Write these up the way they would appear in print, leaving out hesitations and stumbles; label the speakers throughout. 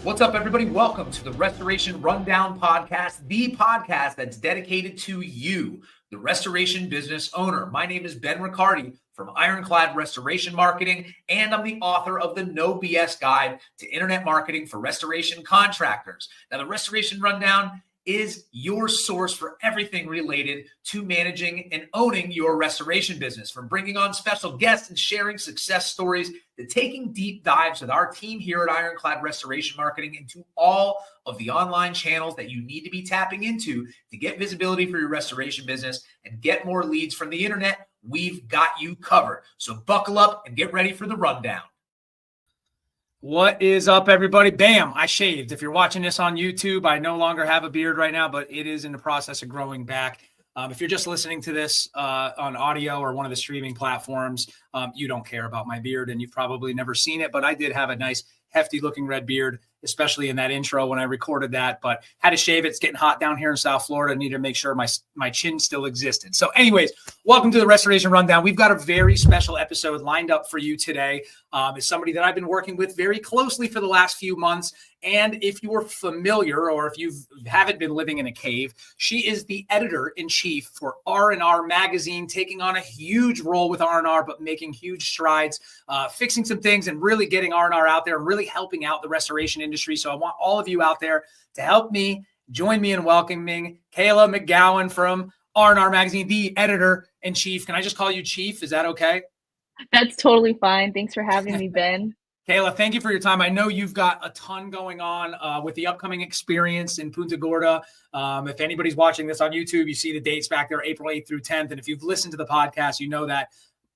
Speaker 1: What's up, everybody? Welcome to the Restoration Rundown Podcast, the podcast that's dedicated to you, the restoration business owner. My name is Ben Riccardi from Ironclad Restoration Marketing, and I'm the author of the No BS Guide to Internet Marketing for Restoration Contractors. Now, the Restoration Rundown is your source for everything related to managing and owning your restoration business, from bringing on special guests and sharing success stories to taking deep dives with our team here at Ironclad Restoration Marketing into all of the online channels that you need to be tapping into to get visibility for your restoration business and get more leads from the internet. We've got you covered. So buckle up and get ready for the rundown.
Speaker 2: What is up, everybody? Bam, I shaved. If you're watching this on YouTube, I no longer have a beard right now, but it is in the process of growing back. If you're just listening to this on audio or one of the streaming platforms, you don't care about my beard and you've probably never seen it, but I did have a nice hefty looking red beard, especially in that intro when I recorded that, but had to shave it. It's getting hot down here in South Florida. I need to make sure my chin still existed. So anyways, welcome to the Restoration Rundown. We've got a very special episode lined up for you today. It's somebody that I've been working with very closely for the last few months. And if you are familiar, or if you haven't been living in a cave, she is the editor-in-chief for R&R Magazine, taking on a huge role with R&R, but making huge strides, fixing some things and really getting R&R out there and really helping out the restoration industry. So I want all of you out there to help me, join me in welcoming Kayla McGowan from R&R Magazine, the editor-in-chief. Can I just call you Chief? Is that okay?
Speaker 3: That's totally fine. Thanks for having me, Ben.
Speaker 2: Kayla, thank you for your time. I know you've got a ton going on with the upcoming experience in Punta Gorda. If anybody's watching this on YouTube, you see the dates back there, April 8th through 10th. And if you've listened to the podcast, you know that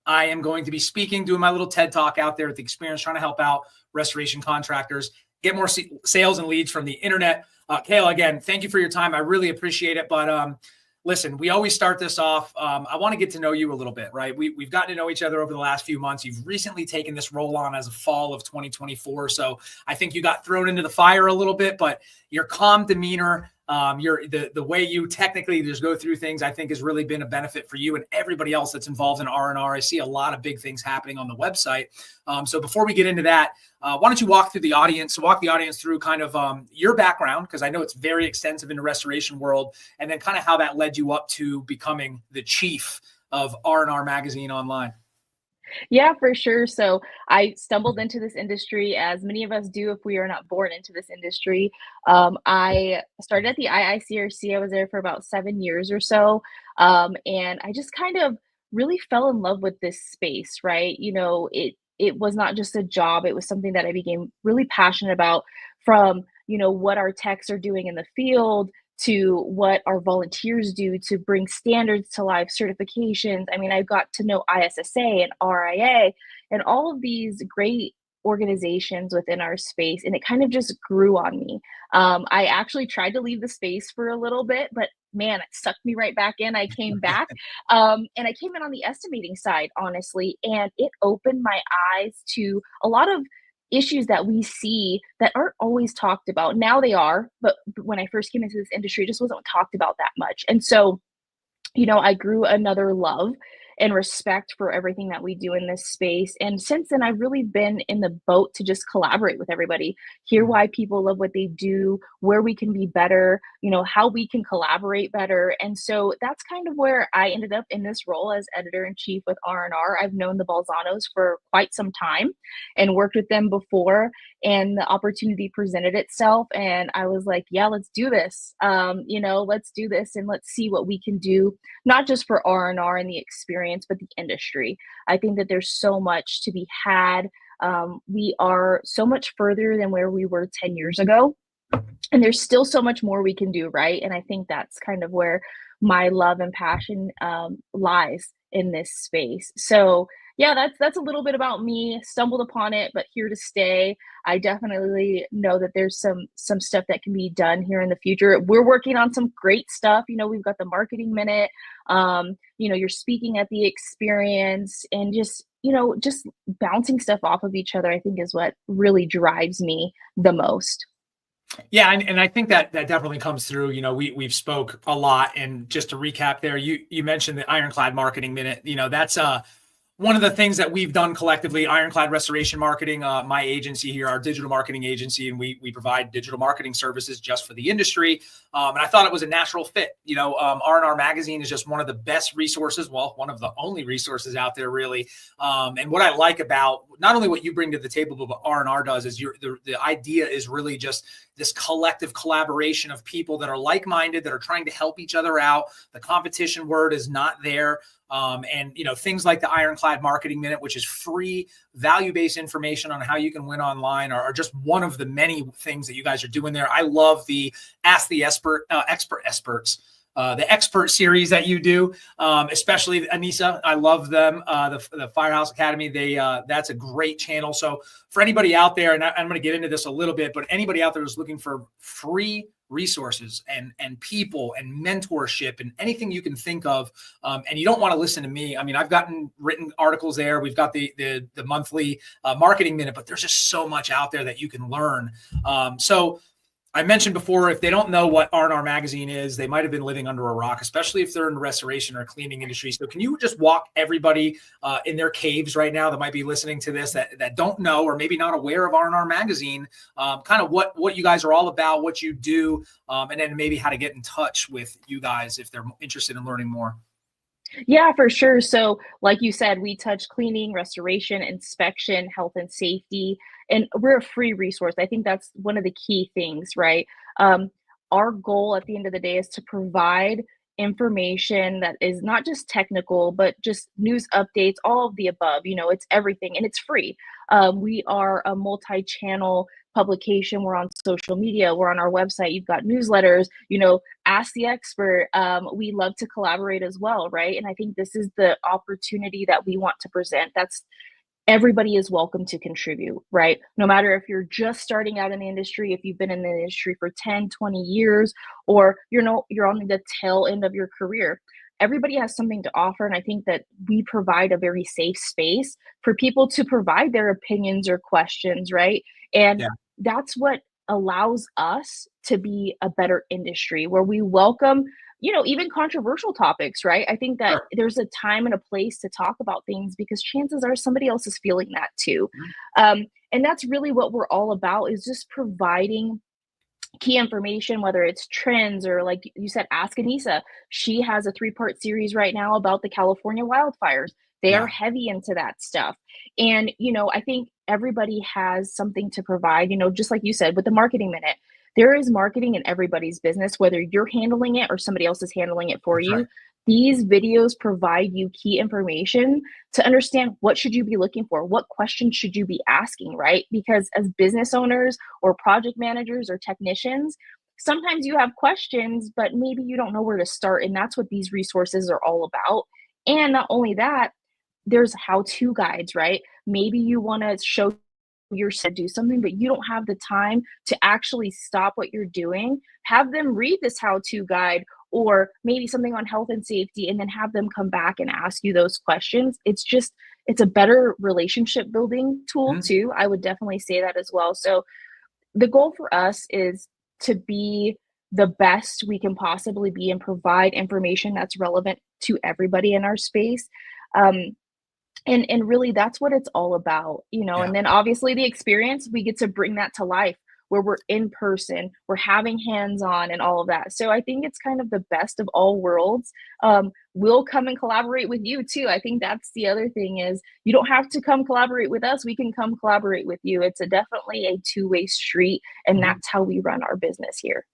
Speaker 2: I am going to be speaking, doing my little TED Talk out there at the experience, trying to help out restoration contractors, get more sales and leads from the internet. Kayla, again, thank you for your time. I really appreciate it. But listen, we always start this off. I want to get to know you a little bit, right? We've gotten to know each other over the last few months. You've recently taken this role on as a fall of 2024. So I think you got thrown into the fire a little bit, but your calm demeanor, the way you technically just go through things, I think has really been a benefit for you and everybody else that's involved in R&R. I see a lot of big things happening on the website. So before we get into that, why don't you walk the audience through kind of your background, because I know it's very extensive in the restoration world, and then kind of how that led you up to becoming the chief of R&R Magazine online.
Speaker 3: Yeah, for sure. So I stumbled into this industry, as many of us do if we are not born into this industry. I started at the IICRC. I was there for about 7 years or so. And I just kind of really fell in love with this space, right? You know, it was not just a job. It was something that I became really passionate about, from, you know, what our techs are doing in the field to what our volunteers do to bring standards to life, certifications. I mean, I got to know ISSA and RIA and all of these great organizations within our space, and it kind of just grew on me. I actually tried to leave the space for a little bit, but man, it sucked me right back in. I came back, and I came in on the estimating side, honestly, and it opened my eyes to a lot of issues that we see that aren't always talked about. Now they are, but when I first came into this industry, it just wasn't talked about that much. And so, you know, I grew another love and respect for everything that we do in this space. And since then, I've really been in the boat to just collaborate with everybody, hear why people love what they do, where we can be better, you know, how we can collaborate better. And so that's kind of where I ended up in this role as editor-in-chief with R&R. I've known the Balzanos for quite some time and worked with them before, and the opportunity presented itself. And I was like, yeah, let's do this. You know, let's do this and let's see what we can do, not just for R&R and the experience, but the industry. I think that there's so much to be had. We are so much further than where we were 10 years ago. And there's still so much more we can do, right? And I think that's kind of where my love and passion lies in this space. So yeah, that's a little bit about me. Stumbled upon it, but here to stay. I definitely know that there's some stuff that can be done here in the future. We're working on some great stuff. You know, we've got the Marketing Minute. You know, you're speaking at the experience, and just, you know, just bouncing stuff off of each other, I think is what really drives me the most.
Speaker 2: Yeah, and I think that definitely comes through. You know, we've spoke a lot, and just to recap there, you mentioned the Ironclad Marketing Minute. You know, that's one of the things that we've done collectively, Ironclad Restoration Marketing, my agency here, our digital marketing agency, and we provide digital marketing services just for the industry. And I thought it was a natural fit. R&R Magazine is just one of the best resources, well, one of the only resources out there, really. And what I like about not only what you bring to the table, but what R&R does is the idea is really just this collective collaboration of people that are like-minded, that are trying to help each other out. The competition word is not there. And things like the Ironclad Marketing Minute, which is free, value-based information on how you can win online, are just one of the many things that you guys are doing there. I love the Ask the Experts, the expert series that you do, especially Anissa. I love them. The Firehouse Academy. That's a great channel. So for anybody out there, and I'm going to get into this a little bit, but anybody out there who's looking for free resources and people and mentorship and anything you can think of, and you don't want to listen to me. I mean, I've gotten written articles there. We've got the monthly marketing minute, but there's just so much out there that you can learn. So I mentioned before, if they don't know what R&R Magazine is, they might have been living under a rock, especially if they're in the restoration or cleaning industry. So can you just walk everybody in their caves right now that might be listening to this that don't know or maybe not aware of R&R Magazine, kind of what you guys are all about, what you do, and then maybe how to get in touch with you guys if they're interested in learning more?
Speaker 3: Yeah, for sure. So like you said, we touch cleaning, restoration, inspection, health and safety, and we're a free resource. I think that's one of the key things, right? Our goal at the end of the day is to provide information that is not just technical, but just news updates, all of the above. It's everything and it's free. We are a multi-channel publication. We're on social media. We're on our website. You've got newsletters, ask the expert. We love to collaborate as well, right? And I think this is the opportunity that we want to present. Everybody is welcome to contribute, right? No matter if you're just starting out in the industry, if you've been in the industry for 10, 20 years, or you're on the tail end of your career. Everybody has something to offer. And I think that we provide a very safe space for people to provide their opinions or questions, right? And that's what allows us to be a better industry where we welcome even controversial topics, right? I think that there's a time and a place to talk about things because chances are somebody else is feeling that too. And that's really what we're all about, is just providing key information, whether it's trends or, like you said, Ask Anissa. She has a 3-part series right now about the California wildfires. They are heavy into that stuff. And, I think everybody has something to provide, just like you said, with the Marketing Minute. There is marketing in everybody's business, whether you're handling it or somebody else is handling it for you. Right. These videos provide you key information to understand what should you be looking for, what questions should you be asking, right? Because as business owners or project managers or technicians, sometimes you have questions, but maybe you don't know where to start. And that's what these resources are all about. And not only that, there's how-to guides, right? Maybe you want to show yourself do something, but you don't have the time to actually stop what you're doing. Have them read this how-to guide, or maybe something on health and safety, and then have them come back and ask you those questions. It's a better relationship building tool too. I would definitely say that as well. So the goal for us is to be the best we can possibly be and provide information that's relevant to everybody in our space. And really that's what it's all about, and then obviously the experience, we get to bring that to life where we're in person, we're having hands-on and all of that. So I think it's kind of the best of all worlds. We'll come and collaborate with you too. I think that's the other thing, is you don't have to come collaborate with us. We can come collaborate with you. It's definitely a two-way street, and that's how we run our business here.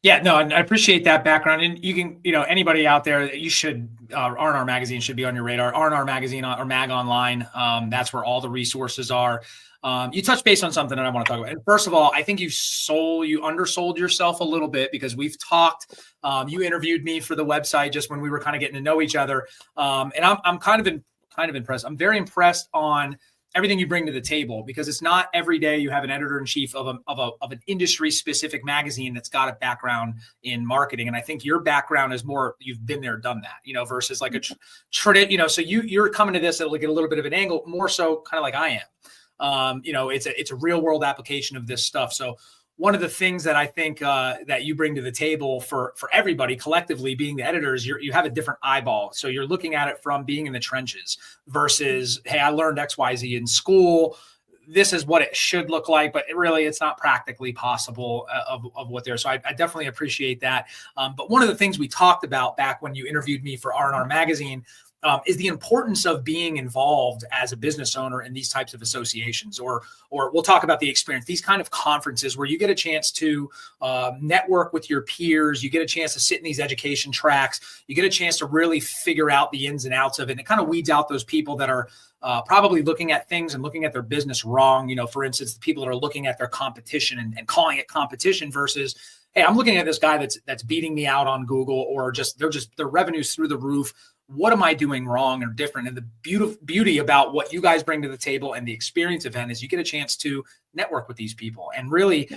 Speaker 2: Yeah, no, and I appreciate that background. And you can, anybody out there, you should, R&R Magazine should be on your radar. R&R Magazine or Mag Online, that's where all the resources are. You touched base on something that I want to talk about. And first of all, I think you undersold yourself a little bit, because we've talked. You interviewed me for the website just when we were kind of getting to know each other, and I'm kind of impressed. I'm very impressed on everything you bring to the table, because it's not every day you have an editor-in-chief of an industry-specific magazine that's got a background in marketing. And I think your background is more, you've been there, done that, versus like so you're coming to this at like a little bit of an angle, more so kind of like I am. It's a real world application of this stuff. So one of the things that I think that you bring to the table for everybody collectively being the editors, you have a different eyeball. So you're looking at it from being in the trenches versus, hey, I learned XYZ in school. This is what it should look like, but it's not practically possible of what there. So I definitely appreciate that. But one of the things we talked about back when you interviewed me for R&R Magazine is the importance of being involved as a business owner in these types of associations, or we'll talk about the experience, these kind of conferences where you get a chance to network with your peers, you get a chance to sit in these education tracks, you get a chance to really figure out the ins and outs of it. And it kind of weeds out those people that are probably looking at things and looking at their business wrong. For instance, the people that are looking at their competition and calling it competition versus, hey, I'm looking at this guy that's beating me out on Google, or their revenue's through the roof. What am I doing wrong or different? And the beauty about what you guys bring to the table and the experience event is you get a chance to network with these people. And really,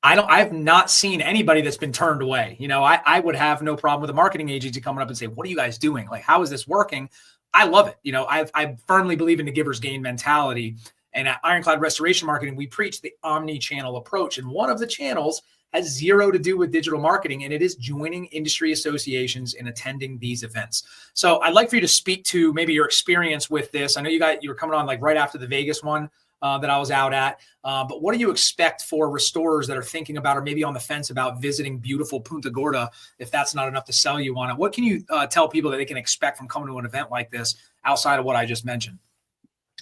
Speaker 2: I've not seen anybody that's been turned away. I would have no problem with a marketing agency coming up and say, what are you guys doing? Like, how is this working? I love it. I firmly believe in the giver's gain mentality. And at Ironclad Restoration Marketing, we preach the omni-channel approach. And one of the channels has zero to do with digital marketing, and it is joining industry associations and attending these events. So I'd like for you to speak to maybe your experience with this. I know you were coming on like right after the Vegas one that I was out at, but what do you expect for restorers that are thinking about, or maybe on the fence about visiting beautiful Punta Gorda, if that's not enough to sell you on it? What can you tell people that they can expect from coming to an event like this outside of what I just mentioned?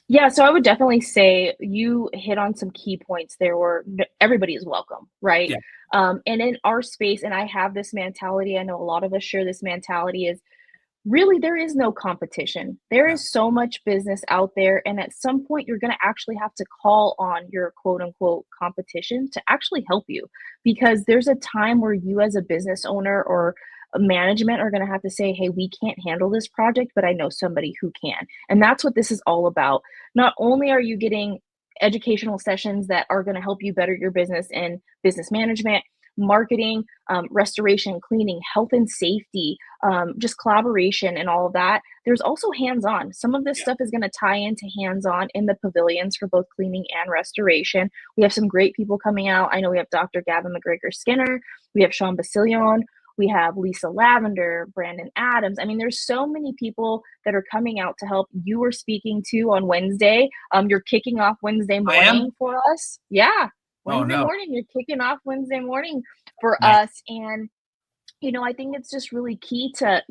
Speaker 3: Yeah, so I would definitely say you hit on some key points there where everybody is welcome, right?
Speaker 2: Yeah.
Speaker 3: And in our space, and I have this mentality, I know a lot of us share this mentality, is really there is no competition. There is so much business out there, and at some point you're going to actually have to call on your quote unquote competition to actually help you, because there's a time where you as a business owner or management are going to have to say, hey, we can't handle this project, but I know somebody who can. And that's what this is all about. Not only are you getting educational sessions that are going to help you better your business in business management, marketing, restoration, cleaning, health and safety, just collaboration and all of that. There's also hands-on. Some of this stuff is going to tie into hands-on in the pavilions for both cleaning and restoration. We have some great people coming out. I know we have Dr. Gavin McGregor-Skinner. We have Sean Basilion. We have Lisa Lavender, Brandon Adams. I mean, there's so many people that are coming out to help. You were speaking to on Wednesday. You're kicking off Wednesday morning for us. Yeah. Wednesday morning, you're kicking off Wednesday morning for us. And, I think it's just really key to,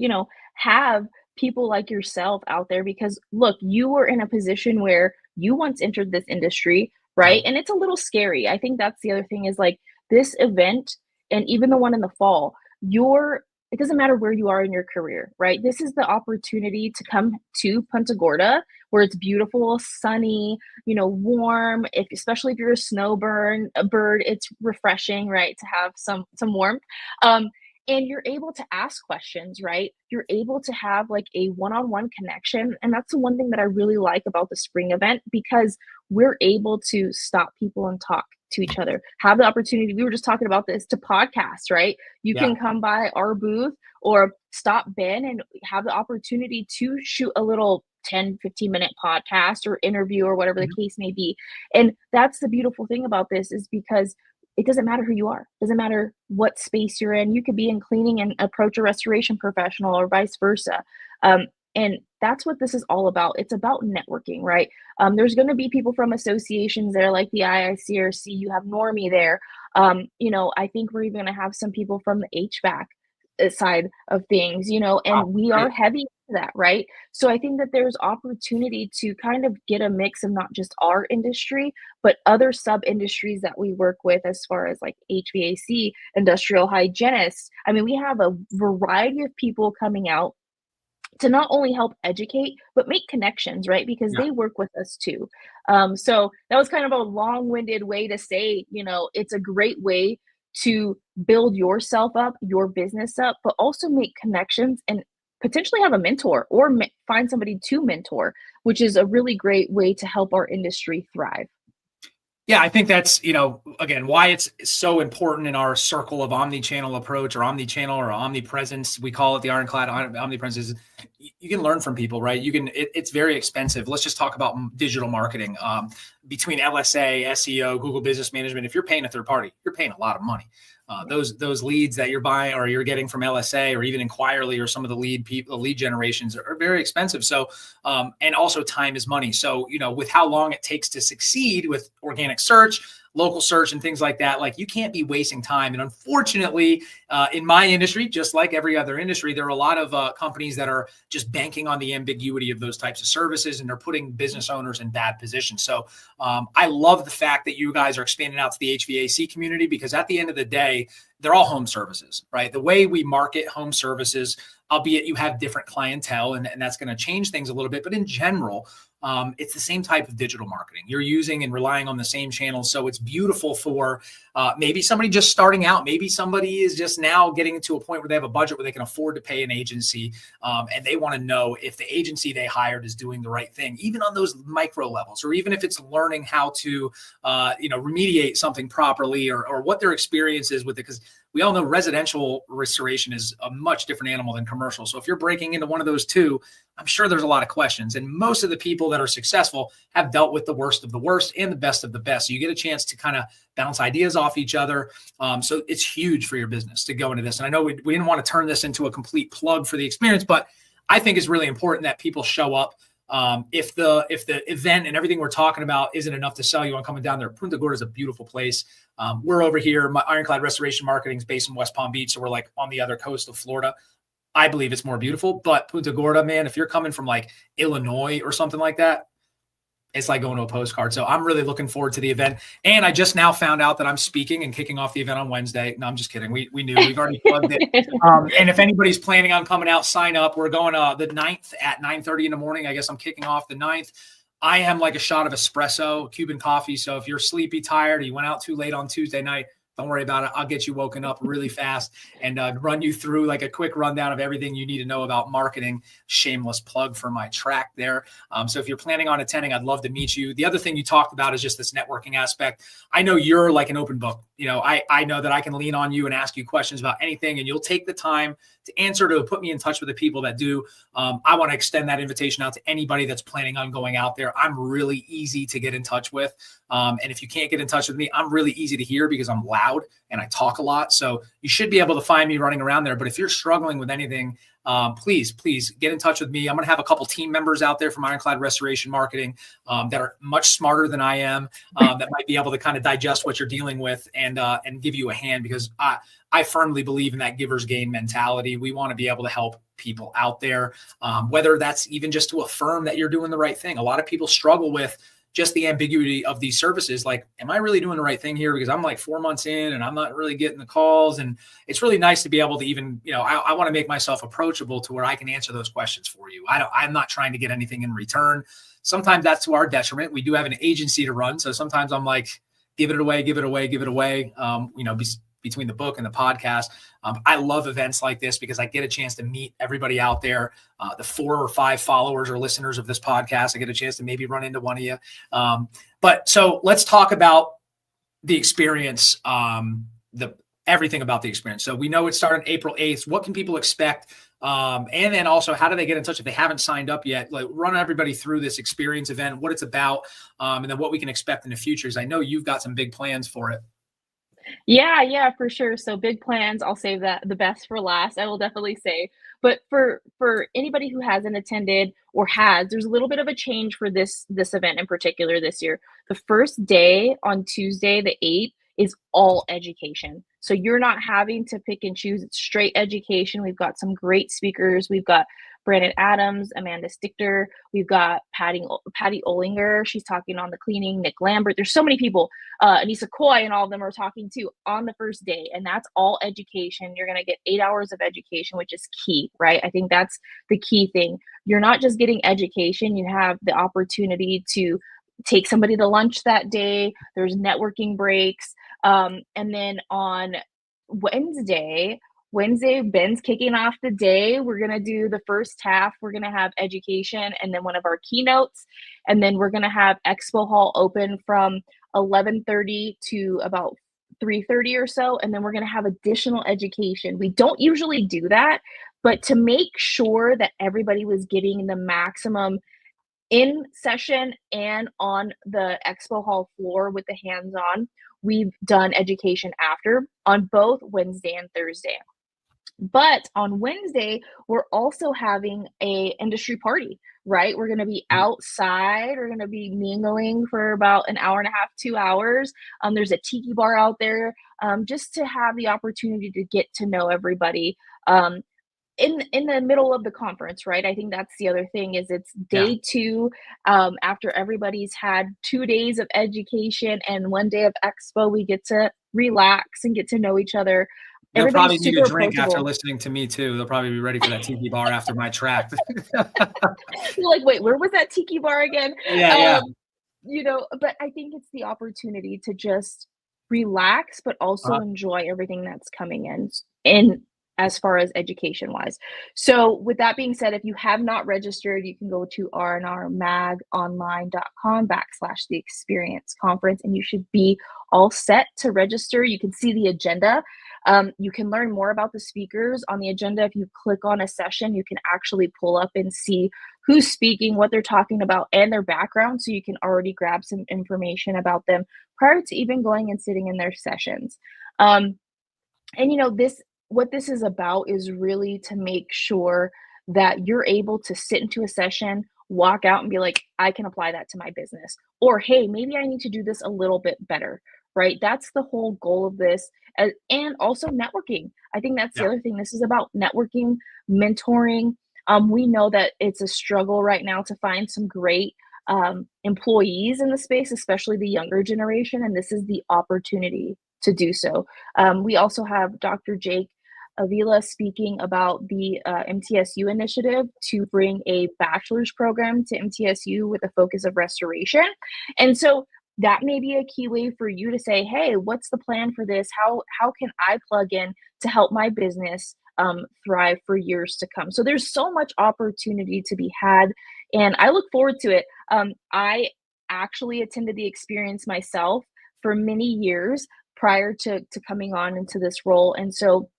Speaker 3: have people like yourself out there, because look, you were in a position where you once entered this industry, right? And it's a little scary. I think that's the other thing is like this event, and even the one in the fall, it doesn't matter where you are in your career, right? This is the opportunity to come to Punta Gorda, where it's beautiful, sunny, warm. Especially if you're a bird, it's refreshing, right? To have some warmth. And you're able to ask questions, right? You're able to have like a one-on-one connection. And that's the one thing that I really like about the spring event, because we're able to stop people and talk to each other, have the opportunity. We were just talking about this, to podcast, right? You can come by our booth or stop Ben and have the opportunity to shoot a little 10-15 minute podcast or interview or whatever the case may be. And that's the beautiful thing about this, is because it doesn't matter who you are. It doesn't matter what space you're in. You could be in cleaning and approach a restoration professional, or vice versa. And that's what this is all about. It's about networking, right? There's going to be people from associations there, like the IICRC. You have Normie there. I think we're even going to have some people from the HVAC side of things, and we are heavy into that, right? So I think that there's opportunity to kind of get a mix of not just our industry, but other sub industries that we work with, as far as like HVAC, industrial hygienists. I mean, we have a variety of people coming out to not only help educate, but make connections, right? Because they work with us too. So that was kind of a long-winded way to say, it's a great way to build yourself up, your business up, but also make connections and potentially have a mentor or find somebody to mentor, which is a really great way to help our industry thrive.
Speaker 2: Yeah, I think that's, again, why it's so important in our circle of omni-channel approach, or omni-channel or omnipresence. We call it the Ironclad omnipresence. you can learn from people, right? It's very expensive. Let's just talk about digital marketing. Between LSA, SEO, Google Business Management, if you're paying a third party, you're paying a lot of money. Those leads that you're buying or you're getting from LSA or even Inquirely or some of the lead generations are very expensive. So, and also time is money. So, with how long it takes to succeed with organic search, local search and things like that, like you can't be wasting time. And unfortunately, in my industry, just like every other industry, there are a lot of companies that are just banking on the ambiguity of those types of services, and they're putting business owners in bad positions. So I love the fact that you guys are expanding out to the HVAC community, because at the end of the day, they're all home services, right? The way we market home services, albeit you have different clientele, and that's going to change things a little bit, but in general, it's the same type of digital marketing. You're using and relying on the same channels. So it's beautiful for maybe somebody just starting out. Maybe somebody is just now getting to a point where they have a budget where they can afford to pay an agency, and they want to know if the agency they hired is doing the right thing, even on those micro levels, or even if it's learning how to remediate something properly, or what their experience is with it. Because we all know residential restoration is a much different animal than commercial. So if you're breaking into one of those two, I'm sure there's a lot of questions. And most of the people that are successful have dealt with the worst of the worst and the best of the best. So you get a chance to kind of bounce ideas off each other. So it's huge for your business to go into this. And I know we didn't want to turn this into a complete plug for the experience, but I think it's really important that people show up. If the event and everything we're talking about isn't enough to sell you on coming down there, Punta Gorda is a beautiful place. We're over here. My Ironclad Restoration Marketing is based in West Palm Beach, so we're like on the other coast of Florida. I believe it's more beautiful, but Punta Gorda, man, if you're coming from like Illinois or something like that, it's like going to a postcard. So I'm really looking forward to the event. And I just now found out that I'm speaking and kicking off the event on Wednesday. No, I'm just kidding. We knew. We've already plugged it. And if anybody's planning on coming out, sign up. We're going the 9th at 9:30 in the morning. I guess I'm kicking off the 9th. I am like a shot of espresso, Cuban coffee. So if you're sleepy, tired, or you went out too late on Tuesday night, don't worry about it. I'll get you woken up really fast and run you through like a quick rundown of everything you need to know about marketing. Shameless plug for my track there. So if you're planning on attending, I'd love to meet you. The other thing you talked about is just this networking aspect. I know you're like an open book. I know that I can lean on you and ask you questions about anything, and you'll take the time to answer, to put me in touch with the people that do. I want to extend that invitation out to anybody that's planning on going out there. I'm really easy to get in touch with. And if you can't get in touch with me, I'm really easy to hear because I'm loud and I talk a lot. So you should be able to find me running around there. But if you're struggling with anything, please get in touch with me. I'm going to have a couple team members out there from Ironclad Restoration Marketing that are much smarter than I am, that might be able to kind of digest what you're dealing with and give you a hand, because I firmly believe in that giver's gain mentality. We want to be able to help people out there, whether that's even just to affirm that you're doing the right thing. A lot of people struggle with just the ambiguity of these services. Like, am I really doing the right thing here? Because I'm like 4 months in and I'm not really getting the calls. And it's really nice to be able to even, I want to make myself approachable to where I can answer those questions for you. I'm not trying to get anything in return. Sometimes that's to our detriment. We do have an agency to run. So sometimes I'm like, give it away. Between the book and the podcast. I love events like this because I get a chance to meet everybody out there. The 4 or 5 followers or listeners of this podcast, I get a chance to maybe run into one of you. But so let's talk about the experience, everything about the experience. So we know it started April 8th. What can people expect? And then also, how do they get in touch if they haven't signed up yet? Like, run everybody through this experience event, what it's about, and then what we can expect in the future. Because I know you've got some big plans for it.
Speaker 3: Yeah, for sure. So big plans, I'll save that the best for last, I will definitely say. But for anybody who hasn't attended or there's a little bit of a change for this event in particular this year. The first day on Tuesday, the 8th, is all education. So you're not having to pick and choose. It's straight education. We've got some great speakers. We've got Brandon Adams, Amanda Stichter. We've got Patty Olinger. She's talking on the cleaning. Nick Lambert. There's so many people. Anissa Coy and all of them are talking too on the first day. And that's all education. You're going to get 8 hours of education, which is key, right? I think that's the key thing. You're not just getting education. You have the opportunity to take somebody to lunch that day. There's networking breaks. And then on Wednesday, Ben's kicking off the day. We're going to do the first half. We're going to have education and then one of our keynotes. And then we're going to have Expo Hall open from 11:30 to about 3:30 or so. And then we're going to have additional education. We don't usually do that, But to make sure that everybody was getting the maximum in session and on the expo hall floor with the hands-on, we've done education after on both Wednesday and Thursday. But on Wednesday, we're also having a industry party, right? We're going to be outside. We're going to be mingling for about an hour and a half, 2 hours. There's a tiki bar out there, just to have the opportunity to get to know everybody. In the middle of the conference, right? I think that's the other thing is it's
Speaker 2: Yeah.
Speaker 3: day 2, after everybody's had 2 days of education and 1 day of expo, we get to relax and get to know each other.
Speaker 2: They'll probably
Speaker 3: Everybody's
Speaker 2: need a
Speaker 3: super
Speaker 2: drink after
Speaker 3: approachable.
Speaker 2: listening to me too. They'll probably be ready for that tiki bar after my track.
Speaker 3: You're like, "Wait, where was that tiki bar again?"
Speaker 2: Yeah, yeah.
Speaker 3: But I think it's the opportunity to just relax, but also
Speaker 2: Uh,
Speaker 3: enjoy everything that's coming in as far as education wise. So with that being said, if you have not registered, you can go to rnrmagonline.com/the experience conference, and you should be all set to register. You can see the agenda. You can learn more about the speakers on the agenda. If you click on a session, you can actually pull up and see who's speaking, what they're talking about, and their background. So you can already grab some information about them prior to even going and sitting in their sessions. And what this is about is really to make sure that you're able to sit into a session, walk out and be like, I can apply that to my business. Or, hey, maybe I need to do this a little bit better, right? That's the whole goal of this. And also networking. I think that's the
Speaker 2: yeah.
Speaker 3: other thing. This is about networking, mentoring. We know that it's a struggle right now to find some great employees in the space, especially the younger generation. And this is the opportunity to do so. We also have Dr. Jake Avila speaking about the MTSU initiative to bring a bachelor's program to MTSU with a focus of restoration. And so that may be a key way for you to say, hey, what's the plan for this? How can I plug in to help my business thrive for years to come? So there's so much opportunity to be had, and I look forward to it. I actually attended the experience myself for many years prior to coming on into this role. And so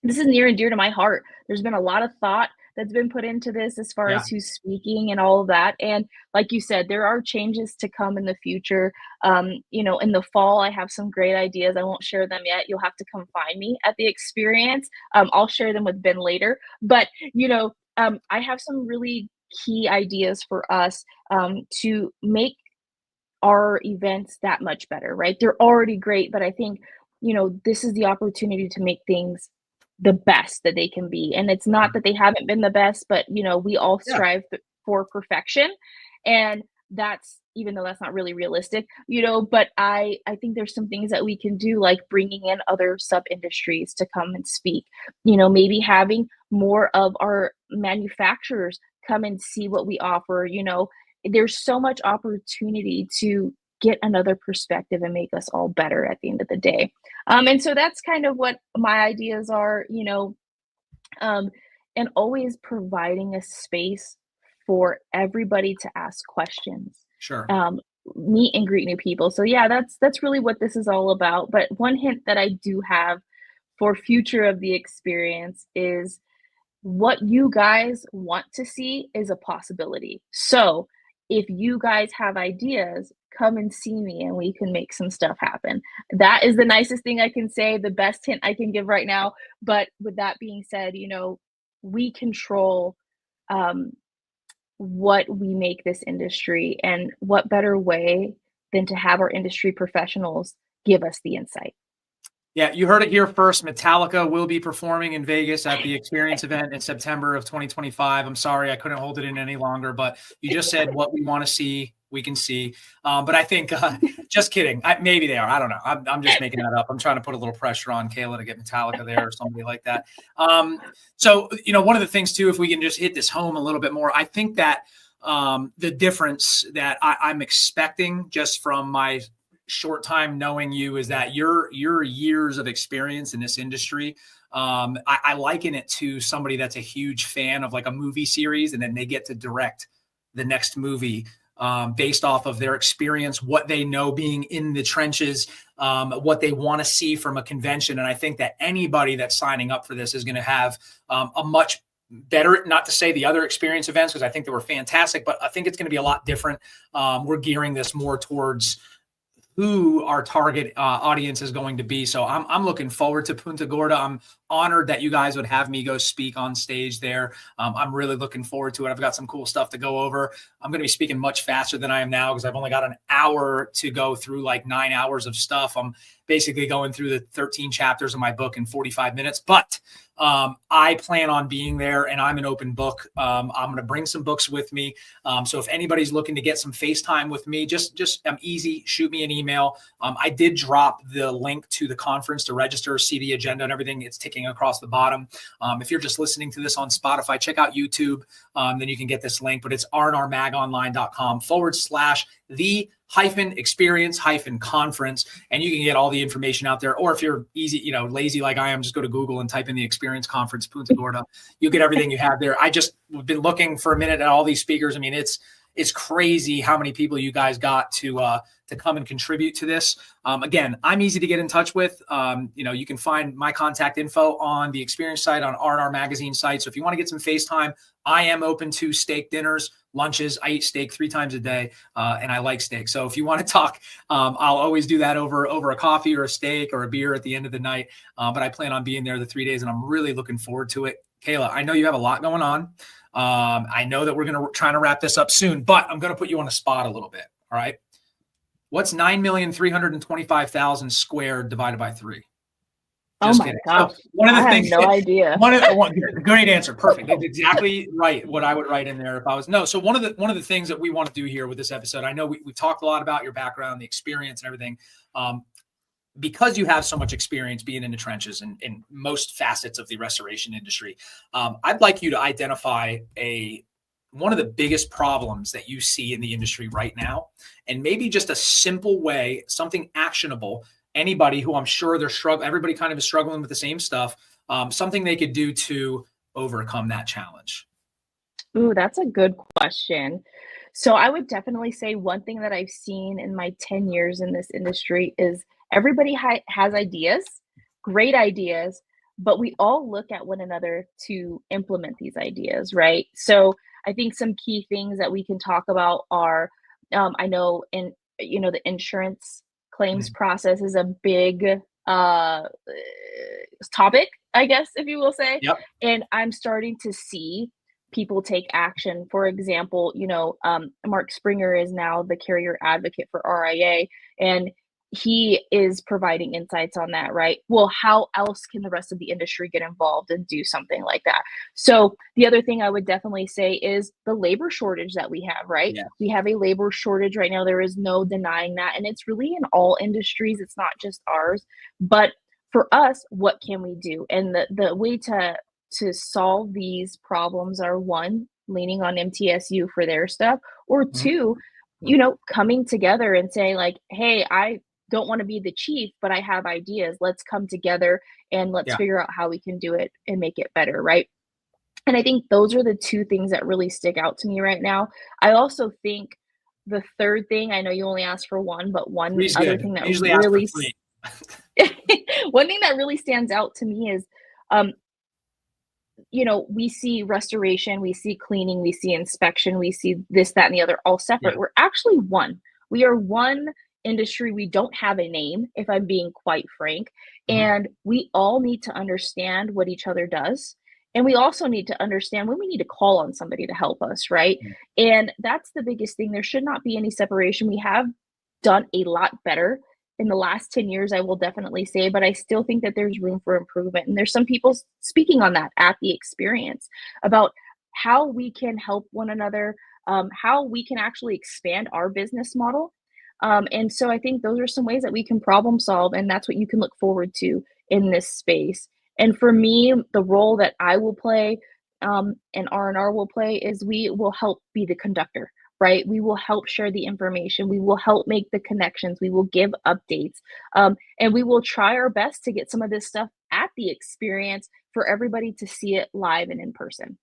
Speaker 3: this is near and dear to my heart. There's been a lot of thought that's been put into this as far
Speaker 2: Yeah.
Speaker 3: as who's speaking and all of that. And like you said, there are changes to come in the future. In the fall, I have some great ideas. I won't share them yet. You'll have to come find me at the experience. I'll share them with Ben later. But, I have some really key ideas for us to make our events that much better, right? They're already great, but I think, this is the opportunity to make things the best that they can be. And it's not that they haven't been the best, but we all
Speaker 2: Yeah.
Speaker 3: strive for perfection. And that's, even though that's not really realistic, but I think there's some things that we can do, like bringing in other sub industries to come and speak, maybe having more of our manufacturers come and see what we offer. There's so much opportunity to get another perspective and make us all better at the end of the day. And so that's kind of what my ideas are, um, and always providing a space for everybody to ask questions,
Speaker 2: Sure.
Speaker 3: meet and greet new people. So yeah, that's really what this is all about. But one hint that I do have for future of the experience is what you guys want to see is a possibility. So if you guys have ideas, come and see me and we can make some stuff happen. That is the nicest thing I can say, the best hint I can give right now. But with that being said, we control what we make this industry, and what better way than to have our industry professionals give us the insight.
Speaker 2: Yeah, you heard it here first. Metallica will be performing in Vegas at the Experience event in September of 2025. I'm sorry I couldn't hold it in any longer, but you just said what we want to see, we can see. But I think, just kidding. Maybe they are. I don't know. I'm just making that up. I'm trying to put a little pressure on Kayla to get Metallica there or somebody like that. So, one of the things too, if we can just hit this home a little bit more, I think that the difference that I'm expecting just from my short time knowing you is that your years of experience in this industry, I liken it to somebody that's a huge fan of like a movie series, and then they get to direct the next movie based off of their experience, what they know being in the trenches, what they want to see from a convention. And I think that anybody that's signing up for this is going to have a much better, not to say the other experience events, because I think they were fantastic, but I think it's going to be a lot different. We're gearing this more towards who our target audience is going to be. So I'm looking forward to Punta Gorda. I'm honored that you guys would have me go speak on stage there. I'm really looking forward to it. I've got some cool stuff to go over. I'm going to be speaking much faster than I am now because I've only got an hour to go through like 9 hours of stuff. I'm basically going through the 13 chapters of my book in 45 minutes, but I plan on being there and I'm an open book. I'm going to bring some books with me. So if anybody's looking to get some FaceTime with me, just I'm easy, shoot me an email. I did drop the link to the conference to register, see the agenda and everything. It's ticking across the bottom. If you're just listening to this on Spotify, check out YouTube. Then you can get this link, but it's rnrmagonline.com/the-experience-conference. And you can get all the information out there. Or if you're easy, lazy like I am, just go to Google and type in the Experience Conference, Punta Gorda. You'll get everything you have there. I just been looking for a minute at all these speakers. I mean, it's crazy how many people you guys got to come and contribute to this. Again, I'm easy to get in touch with. You can find my contact info on the Experience site, on R&R Magazine site. So if you want to get some FaceTime, I am open to steak dinners, lunches. I eat steak 3 times a day, and I like steak. So if you want to talk, I'll always do that over a coffee or a steak or a beer at the end of the night. But I plan on being there the 3 days, and I'm really looking forward to it. Kayla, I know you have a lot going on. I know that we're going to try to wrap this up soon, but I'm going to put you on the spot a little bit. All right. What's 9,325,000 squared divided by 3?
Speaker 3: Just kidding. Gosh. So one of the things, have no idea.
Speaker 2: Great answer. Perfect. That's exactly right. What I would write in there if I was So one of the things that we want to do here with this episode, I know we've talked a lot about your background, the experience and everything. Because you have so much experience being in the trenches and in most facets of the restoration industry, I'd like you to identify one of the biggest problems that you see in the industry right now, and maybe just a simple way, something actionable. Anybody who I'm sure everybody kind of is struggling with the same stuff, something they could do to overcome that challenge.
Speaker 3: Ooh, that's a good question. So I would definitely say one thing that I've seen in my 10 years in this industry is everybody has ideas, great ideas, but we all look at one another to implement these ideas, right? So I think some key things that we can talk about are, I know the insurance claims process is a big topic, I guess, if you will say.
Speaker 2: Yep.
Speaker 3: And I'm starting to see people take action. For example, Mark Springer is now the carrier advocate for RIA, and he is providing insights on that, right? Well, how else can the rest of the industry get involved and do something like that? So the other thing I would definitely say is the labor shortage that we have, right?
Speaker 2: Yeah.
Speaker 3: We have a labor shortage right now. There is no denying that. And it's really in all industries. It's not just ours. But for us, what can we do? And the way to solve these problems are, one, leaning on MTSU for their stuff, or two, coming together and saying like, hey, I don't want to be the chief, but I have ideas. Let's come together and let's figure out how we can do it and make it better, right? And I think those are the two things that really stick out to me right now. I also think the third thing, I know you only asked for one, but one other thing that really one thing that really stands out to me is we see restoration, we see cleaning, we see inspection, we see this, that, and the other all separate. Yeah. We're actually one. We are one industry. We don't have a name, if I'm being quite frank. And we all need to understand what each other does. And we also need to understand when we need to call on somebody to help us, right? And that's the biggest thing. There should not be any separation. We have done a lot better in the last 10 years, I will definitely say, but I still think that there's room for improvement. And there's some people speaking on that at the experience about how we can help one another, how we can actually expand our business model. And so I think those are some ways that we can problem solve, and that's what you can look forward to in this space. And for me, the role that I will play and R&R will play is we will help be the conductor, right? We will help share the information. We will help make the connections. We will give updates. And we will try our best to get some of this stuff at the experience for everybody to see it live and in person.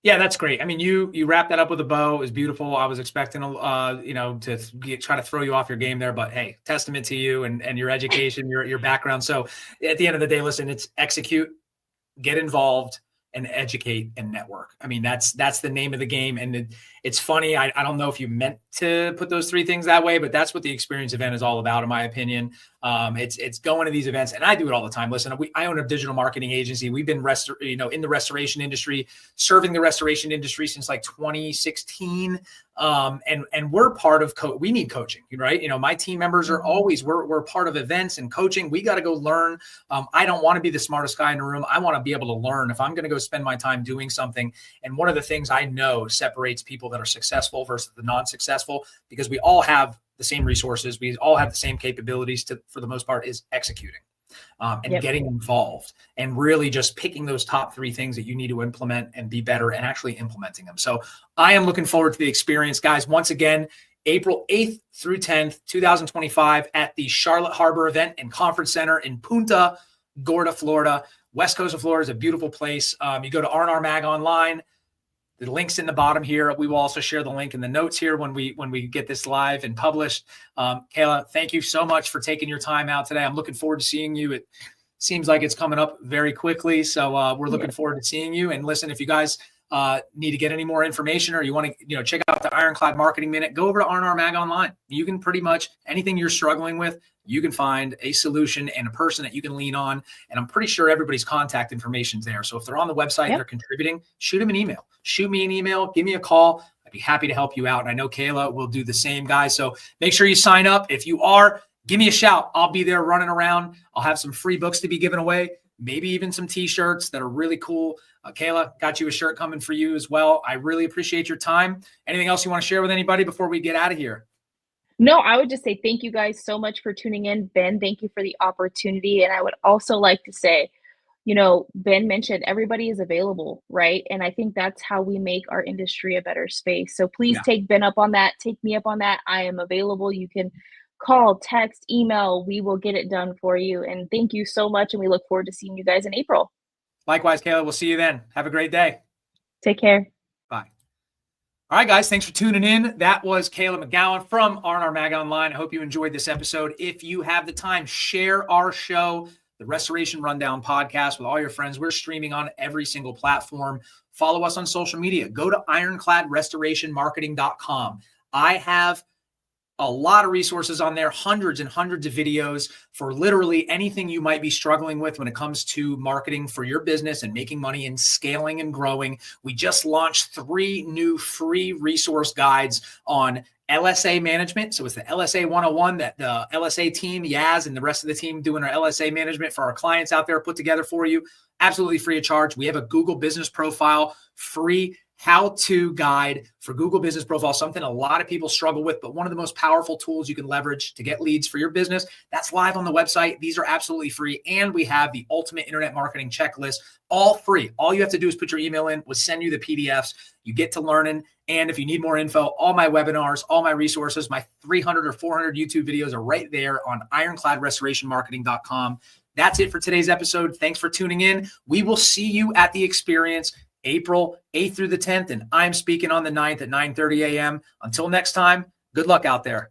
Speaker 2: Yeah, that's great. I mean, you wrapped that up with a bow. It was beautiful. I was expecting, to try to throw you off your game there, but hey, testament to you and your education, your background. So at the end of the day, listen, it's execute, get involved, and educate and network. I mean, that's the name of the game. And it's funny. I don't know if you meant to put those three things that way, but that's what the experience event is all about, in my opinion. It's going to these events, and I do it all the time. Listen, I own a digital marketing agency. We've been in the restoration industry, serving the restoration industry since like 2016. And we're part of we need coaching, right? My team members are always, we're part of events and coaching. We got to go learn. I don't want to be the smartest guy in the room. I want to be able to learn if I'm going to go spend my time doing something. And one of the things I know separates people that are successful versus the non-successful, because we all have the same resources, we all have the same capabilities for the most part, is executing. And getting involved and really just picking those top three things that you need to implement and be better and actually implementing them. So I am looking forward to the experience, guys. Once again, April 8th through 10th, 2025 at the Charlotte Harbor Event and Conference Center in Punta Gorda, Florida. West Coast of Florida is a beautiful place. You go to R&R Mag online. The link's in the bottom here. We will also share the link in the notes here when we get this live and published. Kayla, thank you so much for taking your time out today. I'm looking forward to seeing you. It seems like it's coming up very quickly. So we're looking forward to seeing you. And listen, if you guys need to get any more information, or you want to check out the Ironclad Marketing Minute, go over to R&R Mag online. You can pretty much anything you're struggling with, you can find a solution and a person that you can lean on. And I'm pretty sure everybody's contact information's there. So if they're on the website, they're contributing, shoot them an email. Shoot me an email, give me a call. I'd be happy to help you out. And I know Kayla will do the same, guys. So make sure you sign up. If you are, give me a shout. I'll be there running around. I'll have some free books to be given away, maybe even some t-shirts that are really cool. Kayla, got you a shirt coming for you as well. I really appreciate your time. Anything else you want to share with anybody before we get out of here?
Speaker 3: No, I would just say thank you guys so much for tuning in. Ben, thank you for the opportunity. And I would also like to say, Ben mentioned everybody is available, right? And I think that's how we make our industry a better space. So please take Ben up on that. Take me up on that. I am available. You can call, text, email. We will get it done for you. And thank you so much. And we look forward to seeing you guys in April.
Speaker 2: Likewise, Kayla. We'll see you then. Have a great day.
Speaker 3: Take care.
Speaker 2: Bye. All right, guys, thanks for tuning in. That was Kayla McGowan from R&R Mag Online. I hope you enjoyed this episode. If you have the time, share our show, the Restoration Rundown podcast, with all your friends. We're streaming on every single platform. Follow us on social media. Go to ironcladrestorationmarketing.com. I have a lot of resources on there, hundreds and hundreds of videos for literally anything you might be struggling with when it comes to marketing for your business and making money and scaling and growing. We just launched 3 new free resource guides on LSA management. So it's the LSA 101 that the LSA team, Yaz, and the rest of the team doing our LSA management for our clients out there put together for you. Absolutely free of charge. We have a Google Business Profile, free how-to guide for Google Business Profile, something a lot of people struggle with, but one of the most powerful tools you can leverage to get leads for your business. That's live on the website. These are absolutely free. And we have the Ultimate Internet Marketing Checklist, all free. All you have to do is put your email in. We'll send you the PDFs. You get to learning. And if you need more info, all my webinars, all my resources, my 300 or 400 YouTube videos are right there on ironcladrestorationmarketing.com. That's it for today's episode. Thanks for tuning in. We will see you at the experience April 8th through the 10th, and I'm speaking on the 9th at 9:30 a.m. Until next time, good luck out there.